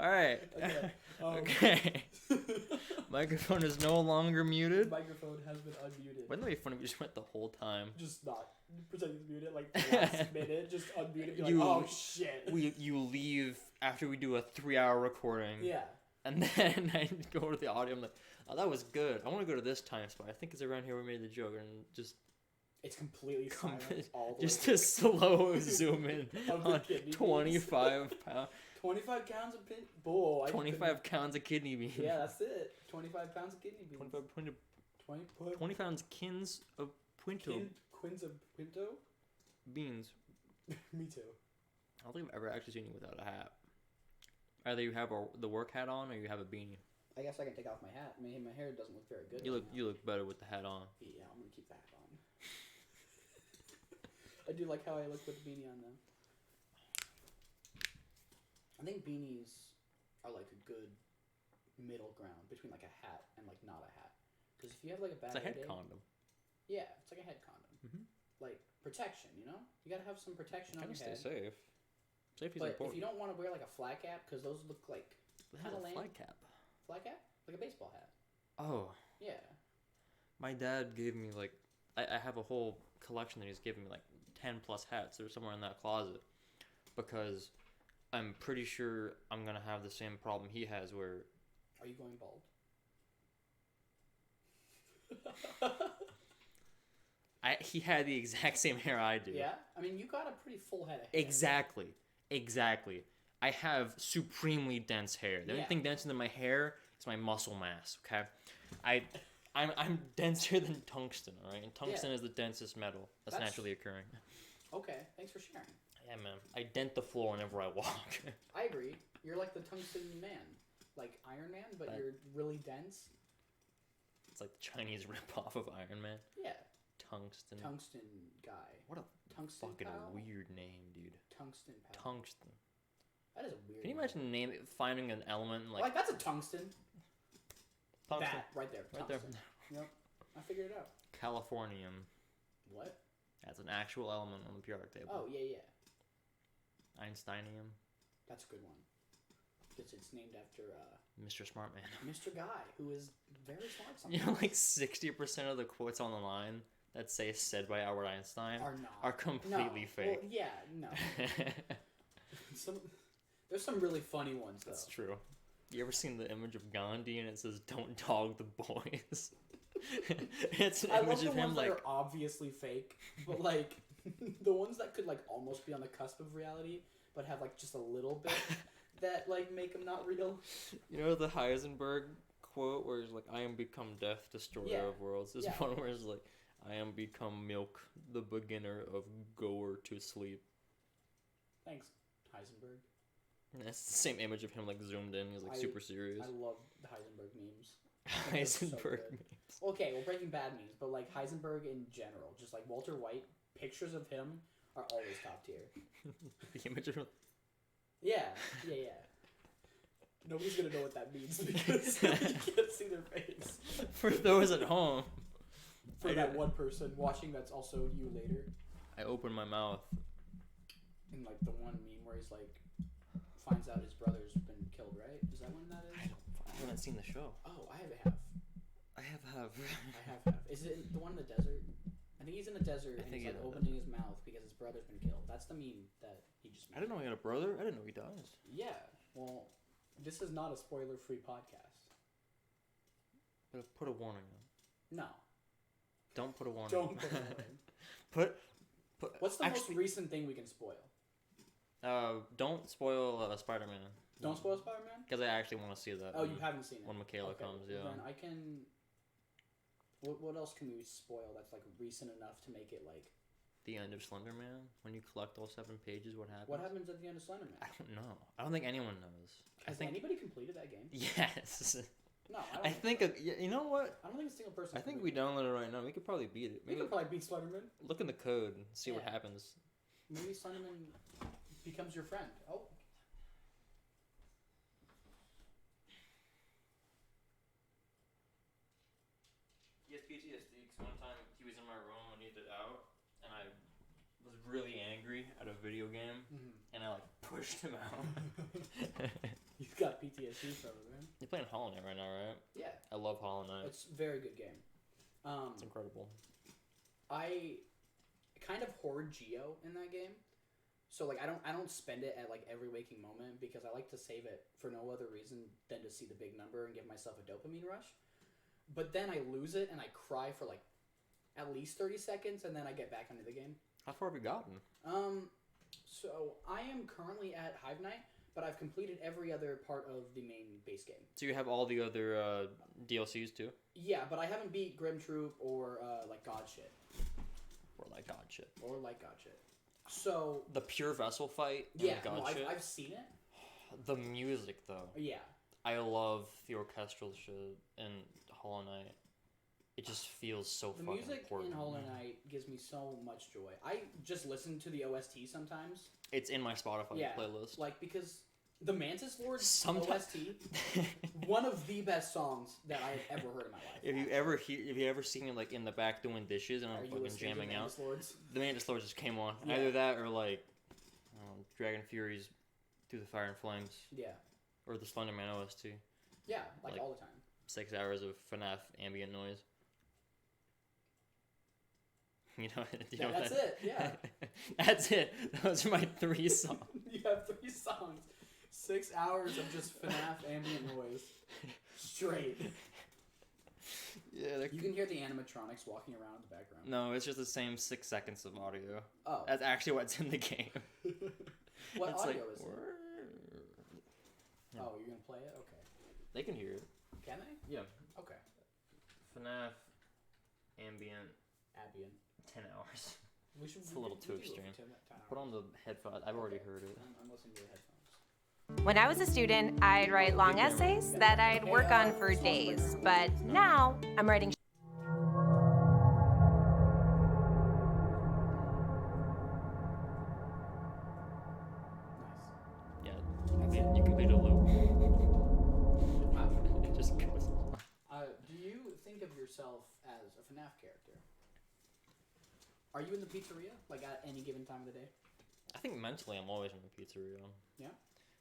right. Okay. Okay. Microphone is no longer muted. Microphone has been unmuted. Wouldn't that be funny if we just went the whole time? Just not pretending to mute it like the last minute. Just unmute it. Be like, You- oh shit. You leave after we do a 3-hour recording. Yeah. And then I go to the audio. I'm like, oh, that was good. I want to go to this time spot. I think it's around here we made the joke, and just It's completely silent all the just way. a slow zoom in Of the on kidney 25 pounds. 25 pounds of boy. 25 pounds of kidney beans. Yeah, that's it. 25 pounds of kidney beans. 20 pounds kins of pinto Quins of Pinto? beans. Me too. I don't think I've ever actually seen you without a hat. Either you have the work hat on or you have a beanie. I guess I can take off my hat. My hair doesn't look very good. You look better with the hat on. Yeah, I'm gonna keep the hat on. I do like how I look with the beanie on though. I think beanies are like a good middle ground between like a hat and like not a hat. Because if you have like a bad It's a head day, condom. yeah, it's like a head condom. Mm-hmm. Like protection, you know. You gotta have some protection on your Stay head. safe. Safety's But important. if you don't want to wear like a flat cap, because those look like Kind of lame. flat cap. Flat cap, like a baseball hat. Oh, Yeah. my dad gave me like I have a whole collection that he's given me like 10 plus hats. They're somewhere in that closet because I'm pretty sure I'm gonna have the same problem he has where Are you going bald? he had the exact same hair I do. Yeah. I mean, you got a pretty full head of hair. Exactly. I have supremely dense hair. The only Yeah. thing denser than my hair is my muscle mass. Okay, I'm denser than tungsten. All right, and tungsten is the densest metal that's naturally occurring. Okay. Thanks for sharing. Yeah, man. I dent the floor whenever I walk. I agree. You're like the tungsten man, like Iron Man, but you're really dense. It's like the Chinese ripoff of Iron Man. Yeah. Tungsten. Tungsten guy. What a Tungsten fucking pal? weird name, dude. Tungsten pal. Tungsten. That is a weird. Can you name. imagine finding an element like That's a tungsten. tungsten? That right there. Right there. Tungsten. Yep. I figured it out. Californium. What? That's an actual element on the periodic table. Oh yeah. Einsteinium. That's a good one. It's named after Mr. Smartman. Mr. Guy, who is very smart. You Sometimes. know, like 60% of the quotes on the line that say "said by Albert Einstein" are not are completely fake. Well, yeah, no. There's some really funny ones though. That's true. You ever seen the image of Gandhi and it says "Don't dog the boys"? It's an I image love the of him ones like that are obviously fake, but like the ones that could like almost be on the cusp of reality, but have like just a little bit that like make them not real. you know the Heisenberg quote where he's like, "I am become death, destroyer Yeah. of worlds." There's Yeah. one where it's like, "I am become milk, the beginner of goer to sleep." Thanks, Heisenberg. And that's the same image of him like zoomed in. He's like super serious. I love the Heisenberg memes. Heisenberg so memes. Okay, well, Breaking Bad memes, but like Heisenberg in general, just like Walter White, pictures of him are always top tier. The image of him. Yeah. Nobody's gonna know what that means because you can't see their face. For those at home, For that one person watching, that's also you later. I open my mouth. In like the one meme where he's like finds out his brother's been killed, right? Is that when that is? I haven't seen the show. Oh, I have. I have. I have. Is it the one in the desert? I think he's in the desert and he's like opening his mouth because his brother's been killed. That's the meme that he just made. I didn't know he had a brother. I didn't know he dies. Yeah. Well, this is not a spoiler-free podcast. But put a warning on. No. Don't put a warning. Don't put a warning. Put. What's the most recent thing we can spoil? Don't spoil Spider-Man. Don't spoil Spider-Man? Because I actually want to see that. Oh, you haven't seen it. When Michaela comes, yeah. Then I can... What else can we spoil that's like recent enough to make it like... The end of Slender Man? When you collect all 7 pages, what happens? What happens at the end of Slender Man? I don't know. I don't think anyone knows. Has anybody completed that game? Yes. No, I think you know what? I don't think a single person. I think we download it right now. We could probably beat it. We could probably beat Slenderman. Look in the code and see what happens. Maybe Slenderman becomes your friend. Oh. He has PTSD because one time he was in my room when he did out, and I was really angry at a video game, and I like pushed him out. He's got Huge probably, right? You're playing Hollow Knight right now, right? Yeah. I love Hollow Knight. It's a very good game. It's incredible. I kind of hoard Geo in that game. So like I don't spend it at like every waking moment because I like to save it for no other reason than to see the big number and give myself a dopamine rush. But then I lose it and I cry for like at least 30 seconds and then I get back into the game. How far have you gotten? So I am currently at Hive Night, but I've completed every other part of the main base game. So you have all the other DLCs too? Yeah, but I haven't beat Grim Troop or like God Shit. Or like God Shit. So the pure vessel fight. In God Shit. I've seen it. The music though. Yeah. I love the orchestral shit in Hollow Knight. It just feels so fucking important. The music in Hollow Knight gives me so much joy. I just listen to the OST sometimes. It's in my Spotify playlist. Like because the Mantis Lord's OST, one of the best songs that I have ever heard in my life. If you ever seen it like in the back doing dishes and I'm fucking jamming out, the Mantis Lords just came on. Yeah. Either that or like Dragon Fury's Through the Fire and Flames. Yeah. Or the Slenderman OST. Yeah, like all the time. 6 hours of FNAF ambient noise. You know that's it, yeah. That's it. Those are my 3 songs. You have 3 songs. 6 hours of just FNAF ambient noise. Straight. Yeah, you can hear the animatronics walking around in the background. No, it's just the same 6 seconds of audio. Oh. That's actually what's in the game. What it's audio is it? Oh, you're going to play it? Okay. They can hear it. Can they? Yeah. Okay. FNAF ambient 10 hours. It's a little too extreme. Put on the headphones. I've already heard it. I'm listening to your headphones. When I was a student, I'd write long essays that I'd work on for days, but now I'm writing. Nice. Yeah, you can beat a loop. It just goes. Do you think of yourself as a FNAF character? Are you in the pizzeria, like at any given time of the day? I think mentally I'm always in the pizzeria. Yeah?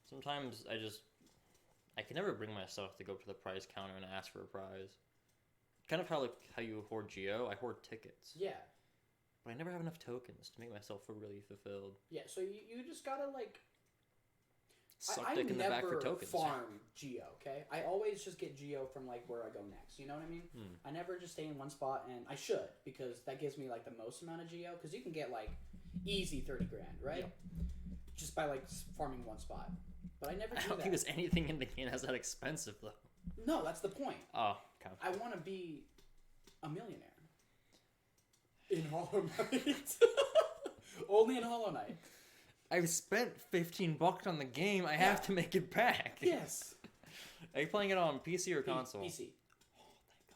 Sometimes I can never bring myself to go up to the prize counter and ask for a prize. Kind of how you hoard Geo, I hoard tickets. Yeah. But I never have enough tokens to make myself feel really fulfilled. Yeah, so you just gotta like... Suck dick in the back for tokens. I never farm Geo, okay? I always just get Geo from like where I go next, you know what I mean? I never just stay in one spot, and I should, because that gives me like the most amount of Geo, because you can get like easy 30 grand, right? Yep. Just by like farming one spot. But I never do that. I don't think there's anything in the game that's that expensive though. No, that's the point. Oh, okay. I want to be a millionaire. In Hollow Knight. Only in Hollow Knight. I've spent $15 on the game. I have to make it back. Yes. Are you playing it on PC or console? PC. Oh,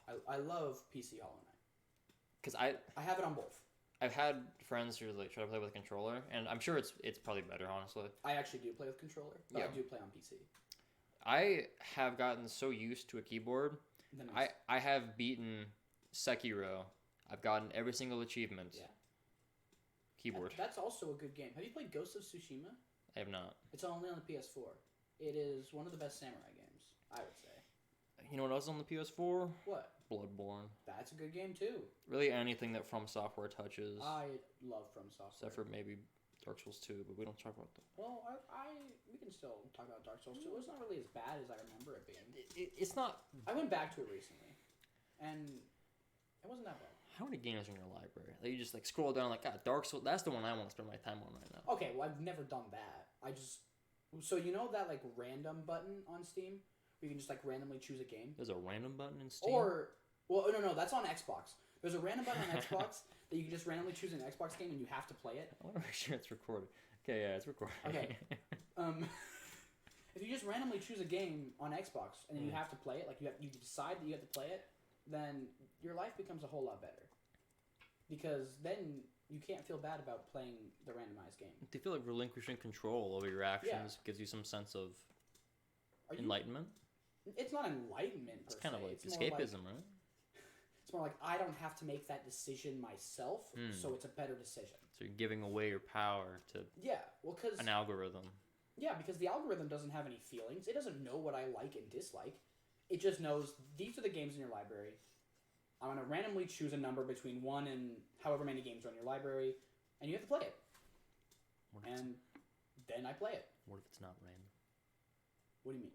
thank God. I love PC Hollow Knight. Because I have it on both. I've had friends who like try to play with a controller, and I'm sure it's probably better, honestly. I actually do play with controller, but I do play on PC. I have gotten so used to a keyboard. I have beaten Sekiro. I've gotten every single achievement. Yeah. Keyboard. That's also a good game. Have you played Ghost of Tsushima? I have not. It's only on the PS4. It is one of the best samurai games, I would say. You know what else is on the PS4? What? Bloodborne. That's a good game too. Really anything that From Software touches. I love From Software. Except for maybe Dark Souls 2, but we don't talk about that. Well, we can still talk about Dark Souls 2. It's not really as bad as I remember it being. It's not... I went back to it recently, and it wasn't that bad. How many games are in your library? Like, you just like scroll down like, God, Dark Souls, that's the one I want to spend my time on right now. Okay, well, I've never done that. So you know that like random button on Steam? Where you can just like randomly choose a game? There's a random button in Steam? Well, no, that's on Xbox. There's a random button on Xbox that you can just randomly choose an Xbox game and you have to play it. I want to make sure it's recorded. Okay, yeah, it's recorded. Okay. If you just randomly choose a game on Xbox and then you have to play it, like you decide that you have to play it, then your life becomes a whole lot better. Because then you can't feel bad about playing the randomized game. Do you feel like relinquishing control over your actions gives you some sense of enlightenment? It's not enlightenment per se. It's kind of like escapism, right? It's more like I don't have to make that decision myself, so it's a better decision. So you're giving away your power to cause an algorithm. Yeah, because the algorithm doesn't have any feelings. It doesn't know what I like and dislike. It just knows these are the games in your library. I'm going to randomly choose a number between 1 and however many games are in your library, and you have to play it. And then I play it. What if it's not random? What do you mean?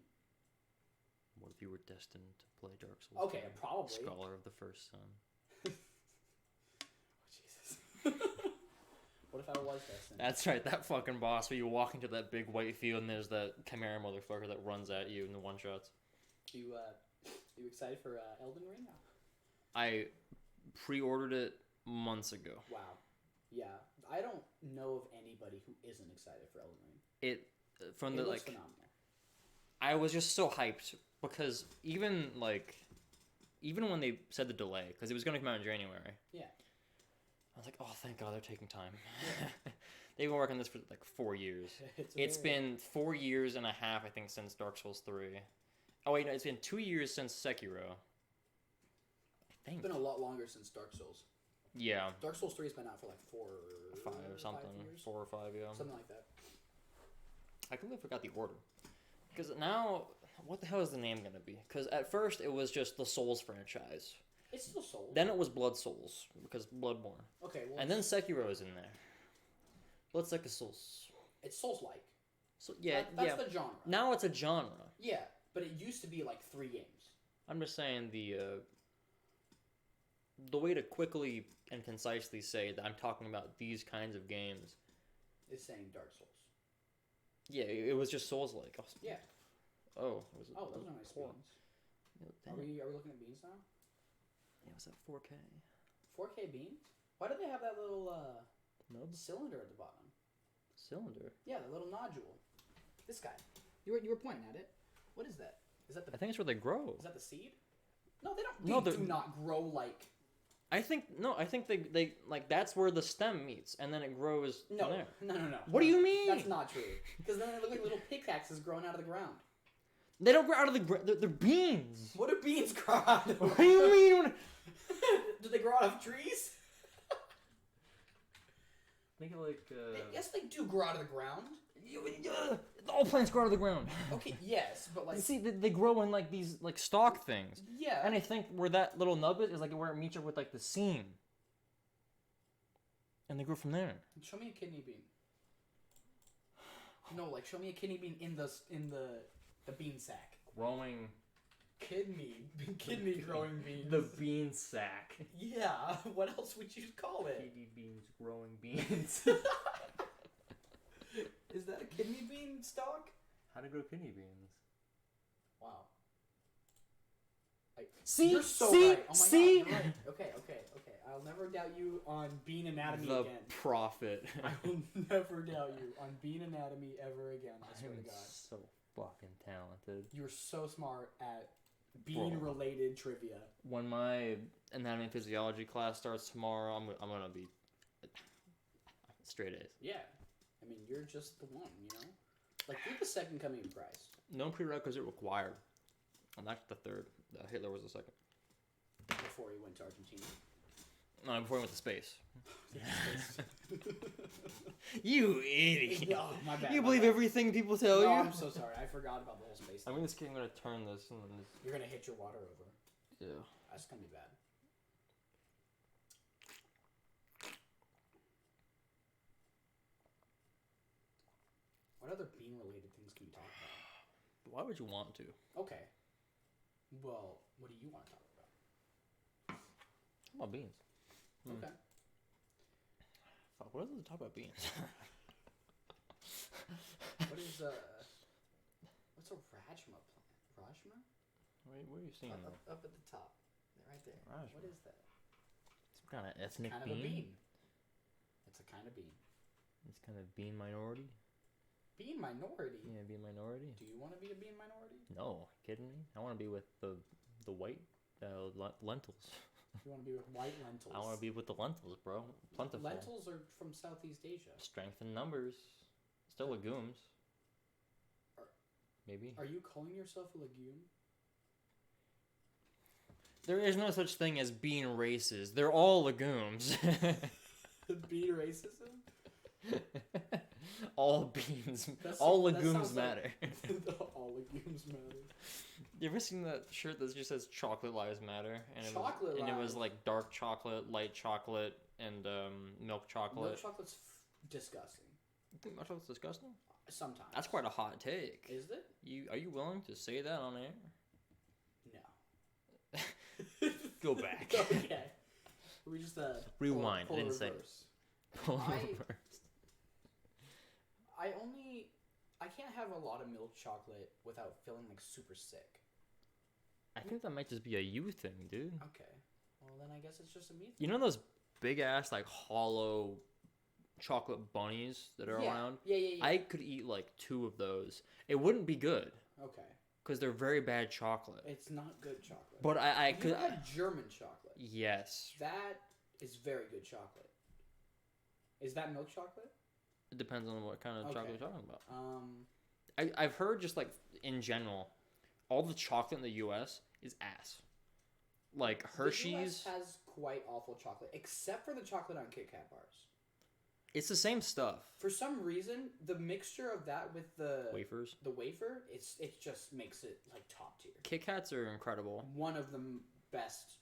What if you were destined to play Dark Souls? Okay, probably. Scholar of the First Son. Oh, Jesus. What if I was destined? That's right, that fucking boss where you walk into that big white field and there's that Chimera motherfucker that runs at you in the one-shots. You excited for Elden Ring? I pre-ordered it months ago. Wow. Yeah. I don't know of anybody who isn't excited for Elden Ring. It looks phenomenal. I was just so hyped because even when they said the delay, because it was going to come out in January. Yeah. I was like, oh, thank God they're taking time. Yeah. They've been working on this for like 4 years. It's been 4 years and a half, I think, since Dark Souls 3. Oh, wait, no, it's been 2 years since Sekiro. I think. It's been a lot longer since Dark Souls. Yeah. Dark Souls 3 has been out for like 5 or something. 5 years? 4 or 5, yeah. Something like that. I completely forgot the order. Because now, what the hell is the name going to be? Because at first it was just the Souls franchise. It's still Souls. Then it was Blood Souls, because Bloodborne. Okay, well... And then Sekiro is in there. What's like a Souls? It's Souls-like. So, yeah, That's the genre. Now it's a genre. Yeah, but it used to be like 3 games. I'm just saying the way to quickly and concisely say that I'm talking about these kinds of games is saying Dark Souls. Yeah, it was just Souls-like. Yeah. Oh, those are nice beans. Yeah, are we looking at beans now? Yeah, was that 4K? 4K beans? Why do they have that little Nub? cylinder at the bottom? Cylinder? Yeah, the little nodule. This guy. You were pointing at it. What is that? Is that the? I think it's where they grow. Is that the seed? No, they don't. They do not grow like. I think they like that's where the stem meets, and then it grows from there. No. What do you mean? That's not true. Because then they look like little pickaxes growing out of the ground. They don't grow out of the ground. They're beans. What do beans grow out of? What do you mean? Do they grow out of trees? Think of like. Yes, they do grow out of the ground. All plants grow out of the ground. Okay, yes, but like. See, they grow in like these like stalk things. Yeah. And I think where that little nub is like where it meets up with like the seam. And they grow from there. Show me a kidney bean. No, like show me a kidney bean in the bean sack. Growing. Kidney growing beans. The bean sack. Yeah. What else would you call it? Kidney beans growing beans. Is that a kidney bean stalk? How to grow kidney beans? Wow. See, you're so see, right. Oh my see. God, you're right. Okay. I'll never doubt you on bean anatomy The again. prophet. I will never doubt you on bean anatomy ever again. I swear to God. So fucking talented. You're so smart at bean-related trivia. When my anatomy and physiology class starts tomorrow, I'm gonna be straight A's. Yeah. I mean, you're just the one, you know? Like, you're the second coming of Christ. No prerequisite required. And that's the third. Hitler was the second. Before he went to Argentina. No, before he went to space. You idiot. Oh, my bad. You believe everything people tell you? I'm so sorry. I forgot about the whole space thing. I'm gonna turn this and then You're gonna hit your water over. Yeah. That's gonna be bad. What other bean-related things can we talk about? Why would you want to? Okay. Well, what do you want to talk about? How about beans? Okay. Fuck, what is the talk about beans? What is what's a rajma plant? Rajma? Where are you seeing that? Up at the top. Right there. Rajma. What is that? Some kind of ethnic Kind bean? of a bean. It's a kind of bean. It's kind of bean minority? Bean minority? Yeah, bean minority. Do you want to be a bean minority? No, kidding me? I want to be with the white lentils. You want to be with white lentils? I want to be with the lentils, bro. Plentiful. Lentils are from Southeast Asia. Strength in numbers. Still legumes. Maybe. Are you calling yourself a legume? There is no such thing as bean races. They're all legumes. Bean racism? All beans, That's- all that legumes sounds like- matter. All legumes matter. You ever seen that shirt that just says "Chocolate Lives Matter"? And Chocolate it was lives. like dark chocolate, light chocolate, and milk chocolate. Milk chocolate's disgusting. You think milk chocolate's disgusting? Sometimes. That's quite a hot take. Is it? Are you willing to say that on air? No. Go back. Okay. We just Rewind. pull I didn't say. reverse. Pull I- over. I can't have a lot of milk chocolate without feeling like super sick. I think that might just be a you thing, dude. Okay. Well, then I guess it's just a me thing. You know those big ass like hollow chocolate bunnies that are around? Yeah. I could eat like 2 of those. It wouldn't be good Okay. because they're very bad chocolate. It's not good chocolate. But I you could. had German chocolate. Yes. That is very good chocolate. Is that milk chocolate? It depends on what kind of chocolate Okay. you're talking about. Um, I've heard just like in general, all the chocolate in the U.S. is ass. Like Hershey's, The US has quite awful chocolate, except for the chocolate on Kit Kat bars. it's the same stuff. For some reason, the mixture of that with the Wafers. wafer, it just makes it like top tier. Kit Kats are incredible. One of the best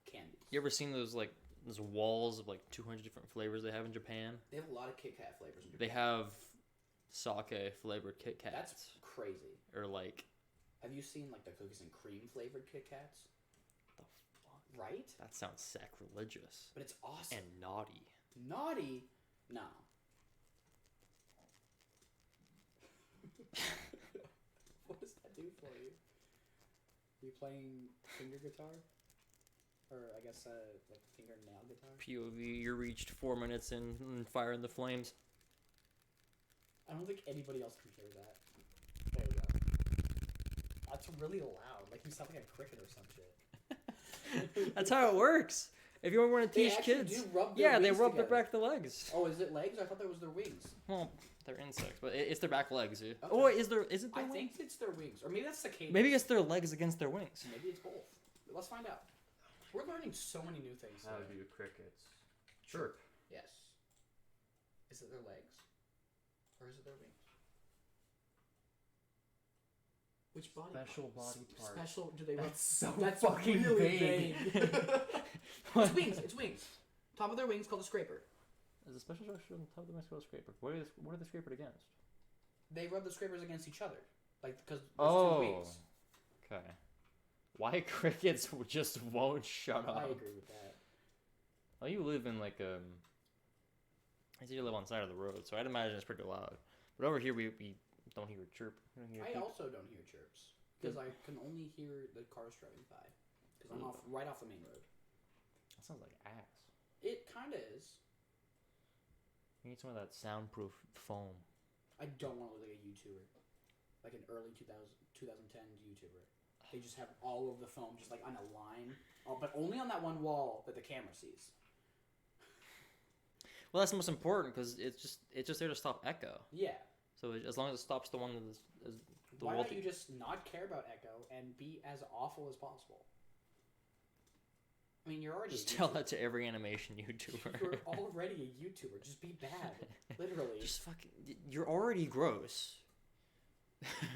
candies. You ever seen those like those walls of like 200 different flavors they have in Japan? They have a lot of Kit Kat flavors. In They Japan. have sake flavored Kit Kats. That's crazy. Or like Have you seen like the cookies and cream flavored Kit Kats? the fuck? Right? That sounds sacrilegious But it's awesome. and naughty. Naughty? No. What does that do for you? Are you playing finger guitar? Or I guess like fingernail guitar? POV, you reached 4 minutes in and fire in the flames. I don't think anybody else can hear that. There we go. That's really loud. Like you sound like a cricket or some shit. That's how it works. If you ever want to They teach actually kids, do rub their yeah, they wings rub their together. back the legs. Oh, is it legs? I thought that was their wings. Well, they're insects, but it's their back legs. Dude. Okay. Oh, wait, is it I their think wings? it's their wings. Or maybe that's cicadas. Maybe it's their legs against their wings. Maybe it's both. Let's find out. We're learning so many new things. today. do crickets chirp? Yes. Is it their legs? Or is it their wings? Which body Special part? body part. Special, do they rub? That's so That's fucking really vague. It's wings, it's wings. Top of their wings called a scraper. Is a special structure on top of the Mexico scraper? What are they scrapered against? They rub the scrapers against each other. Like, because there's Oh. two wings. Okay. Why crickets just won't shut up? I agree with that. Well, you live in like I see you live on the side of the road, so I'd imagine it's pretty loud. But over here we don't hear a chirp. We don't hear a I peep. also don't hear chirps. Because I can only hear the cars driving by. Because I'm right off the main road. That sounds like ass. It kind of is. You need some of that soundproof foam. I don't want to look like a YouTuber. Like an early 2010 YouTuber. They just have all of the foam just like on a line. But only on that one wall that the camera sees. Well, that's the most important because it's just there to stop echo. Yeah. So as long as it stops the one that is the Why wall. don't you just not care about echo and be as awful as possible? I mean, you're already Just a tell YouTuber. that to every animation YouTuber. You're already a YouTuber. Just be bad. Literally. Just fucking. You're already gross.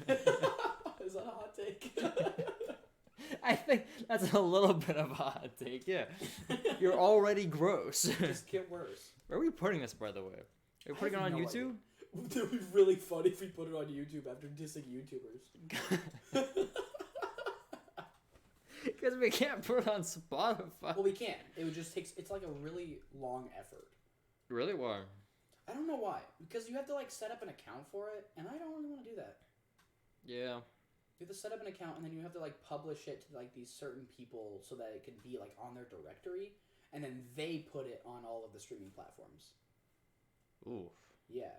Is that a hot take? I think that's a little bit of a hot take. Yeah, you're already gross. Just get worse. Where are we putting this, by the way? Are we I putting it have on no YouTube? It would be really funny if we put it on YouTube after dissing YouTubers. Because we can't put it on Spotify. Well, we can. It would just takes. It's like a really long effort. Really? Why? I don't know why. Because you have to like set up an account for it, and I don't really want to do that. Yeah. You have to set up an account, and then you have to like publish it to like these certain people so that it can be like on their directory, and then they put it on all of the streaming platforms. Oof. Yeah.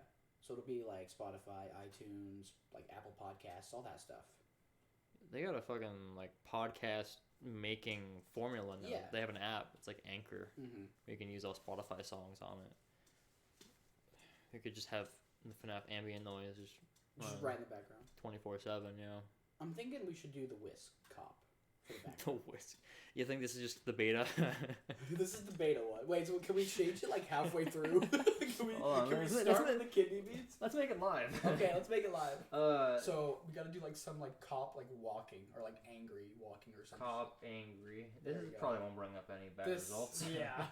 So it'll be like Spotify, iTunes, like Apple Podcasts, all that stuff. They got a fucking like podcast making formula now. Yeah. They have an app. It's like Anchor. Mm-hmm. You can use all Spotify songs on it. You could just have the FNAF ambient noise just Just right in the background. 24/7. Yeah. I'm thinking we should do the Whisk Cop. for the The background. whisk. You think this is just the beta? This is the beta one. Wait, so can we change it like halfway through? can we, Hold on, can we let's- start let's- with the kidney beans? Let's make it live. Okay, let's make it live. So So we gotta do like some like cop like walking or like angry walking or something. cop angry. This There you is go. probably won't bring up any bad results. Yeah.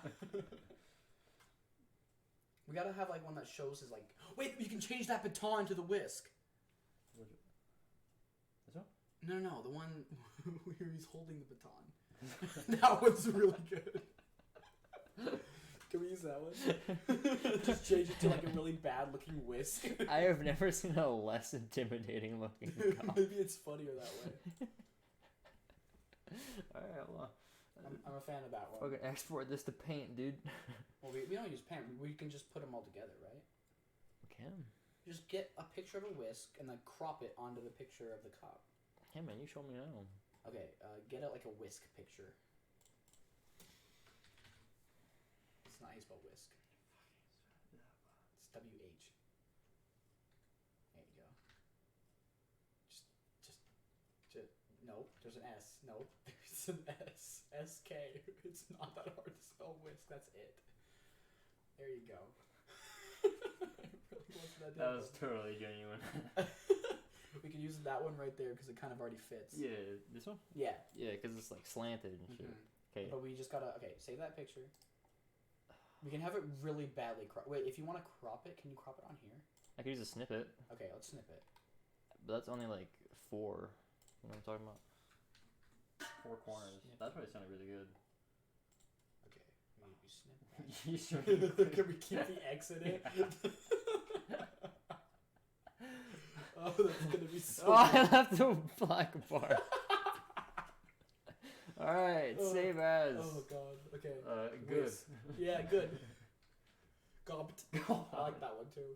We gotta have like one that shows his like. Wait, you can change that baton to the whisk. This one? No, the one where he's holding the baton. That one's really good. Can we use that one? Just change it to like a really bad looking whisk. I have never seen a less intimidating looking cop. Maybe it's funnier that way. Alright, well. I'm a fan of that one. Fucking export this to paint, dude. Well, we don't use pen. We can just put them all together, right? We can. Just get a picture of a whisk and then crop it onto the picture of the cop. Hey man, you show me now. Okay, get like a whisk picture. It's not how you spell whisk. It's W-H. There you go. Just, nope, there's an S. Nope, there's an S. S-K. It's not that hard to spell whisk, that's it. There you go. Really wasn't That was difficult. totally genuine. We can use that one right there because it kind of already fits. Yeah, this one? Yeah. Yeah, because it's like slanted and shit. Mhm. Okay. But we just gotta, save that picture. We can have it really badly cropped. Wait, if you want to crop it, can you crop it on here? I could use a snippet, Okay, let's snip it. but that's only like 4. You know what I'm talking about? 4 corners. Snip. That probably sounded really good. Okay, maybe snip that. You sure? Can we keep the X in it? Oh, that's gonna be so Oh, I left the black bar. Alright, Oh. save as. Oh god, okay. Good. Whisk. Yeah, good. Gobbed. I like that one too.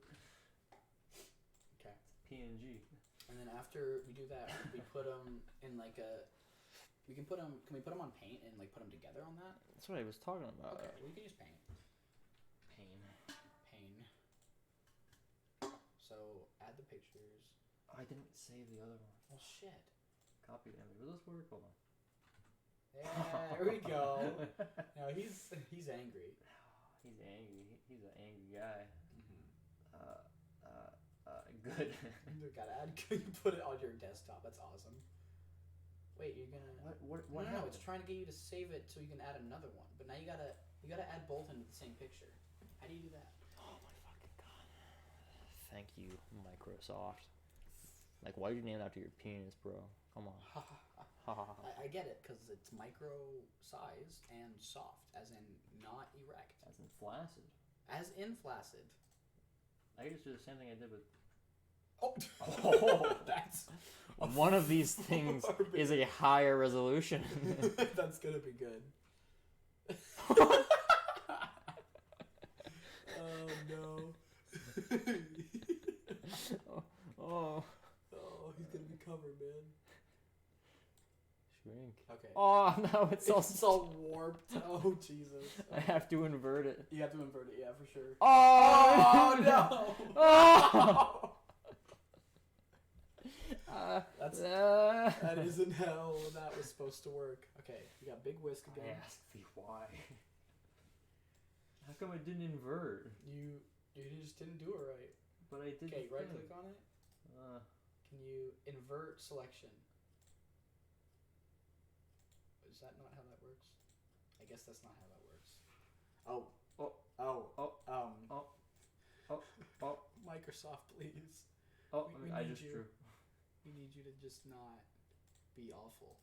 Okay. PNG. And then after we do that, we put them in like a. We can put them. Can we put them on paint and like put them together on that? That's what I was talking about. Okay, we can use paint. Pain. Paint. So add the pictures. Oh, I didn't save the other one. Well, shit. Copy them. Will this work? Hold on. Yeah, there we go. Now he's angry. He's angry. He's an angry guy. Mm-hmm. Good. You gotta add. You put it on your desktop. That's awesome. Wait, you're gonna. What No, happened? it's trying to get you to save it so you can add another one. But now you gotta add both into the same picture. How do you do that? Oh my fucking god. Thank you, Microsoft. Like, why did you name it after your penis, bro? Come on. Ha ha ha. I get it because it's micro sized and soft, as in not erect, That's in flaccid. as in flaccid. I could just do the same thing I did with. Oh, Oh. that's One of these things far is a higher resolution. that's gonna be good. Oh no. Oh. Oh, he's gonna be covered, man. Shrink. Okay. Oh, no, it's all. It's all warped. Oh Jesus. I have to invert it. You have to invert it, yeah, for sure. Oh, no! Oh! That's that isn't how that was supposed to work. Okay, we got big whisk I again. asked thee why. How come I didn't invert? You just didn't do it right. But I did. Okay, the right thing. click on it. Uh, Can you invert selection? Is that not how that works? I guess that's not how that works. Oh. Oh. Oh. Oh. Oh. Oh. Oh. Microsoft, please. Oh, We I need just you. drew. We need you to just not be awful.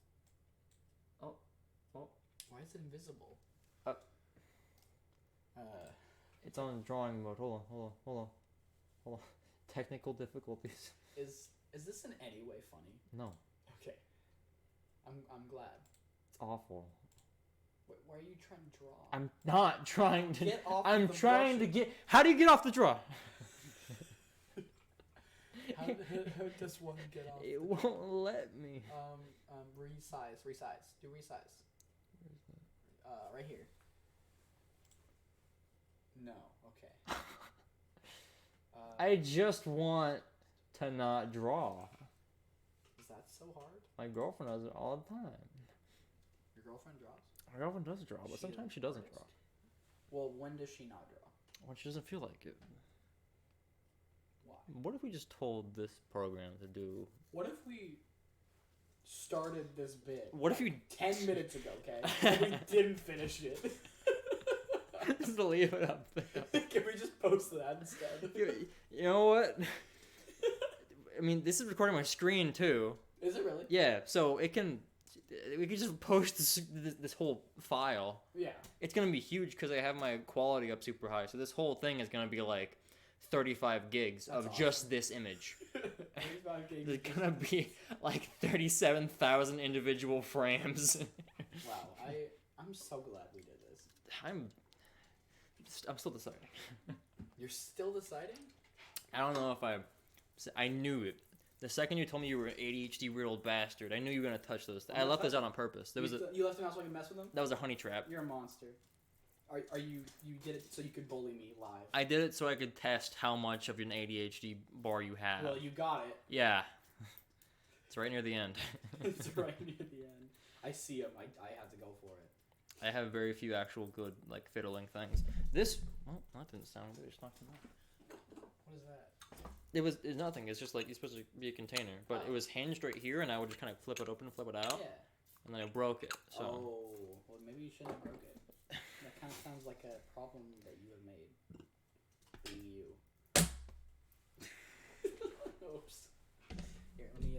Oh. Oh. Why is it invisible? It's on drawing mode. Hold on. Technical difficulties. Is this in any way funny? No, Okay. I'm glad. it's awful. Why are you trying to draw? I'm not trying to. Get off I'm the trying to brushes. get. How do you get off the draw? How does one get off? It the won't let me. Resize. Do resize. Right here. No. Okay. I just want to not draw. Is that so hard? My girlfriend does it all the time. Your girlfriend draws? My girlfriend does draw, but sometimes she doesn't draw. Well, when does she not draw? When she doesn't feel like it. Why? What if we just told this program to do... What if we started this bit? What if you... 10 minutes ago, okay? And we didn't finish it. Just to leave it up there. Can we just post that instead? You know what? I mean, this is recording my screen, too. Is it really? Yeah, so it can... We can just post this whole file. Yeah. It's going to be huge because I have my quality up super high. So this whole thing is going to be like 35 gigs That's of awesome. just this image. 35 gigs. There's going to be like 37,000 individual frames. Wow, I'm so glad we did this. I'm still deciding. You're still deciding? I don't know if I knew it. The second you told me you were an ADHD weird old bastard, I knew you were going to touch those. I left those out on purpose. There was You left them out so I could mess with them? that was a honey trap. You're a monster. Are you did it so you could bully me live? I did it so I could test how much of an ADHD bar you have. Well, you got it. Yeah. It's right near the end. It's right near the end. I see him. I have to go for it. I have very few actual good, like, fiddling things. This... Well, that didn't sound good. Just knocked it off. What is that? It's nothing. It's just, like, it's supposed to be a container. But it was hinged right here, and I would just kind of flip it open and flip it out. Yeah. And then I broke it, so... Oh, well, maybe you shouldn't have broke it. That kind of sounds like a problem that you have made. Being you. Oops. Here, let me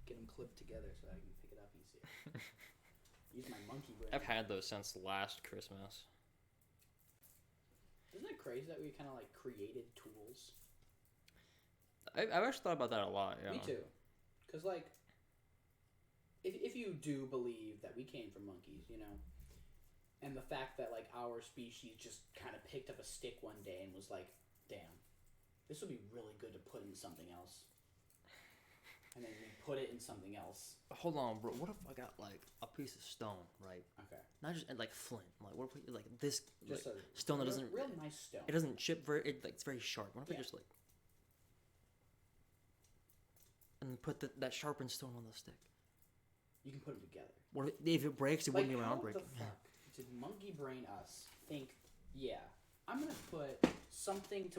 get them clipped together so I can pick it up easier. Use my monkey brain. I've had those since last Christmas. Isn't it crazy that we kind of like created tools? I've actually thought about that a lot, yeah. Me too. Because, like, if you do believe that we came from monkeys, you know, and the fact that, like, our species just kind of picked up a stick one day and was like, damn, this would be really good to put in something else. And then we put it in something else. Hold on, bro. What if I got, like, a piece of stone, right? Okay. Not just, like, flint. Like, what if we, like, this Just like, a stone that doesn't... real nice stone. It doesn't chip very... it's very sharp. What if I just, like... And put that sharpened stone on the stick? You can put them together. What if it breaks? It wouldn't be around How breaking. the fuck did monkey brain us think, yeah, I'm going to put something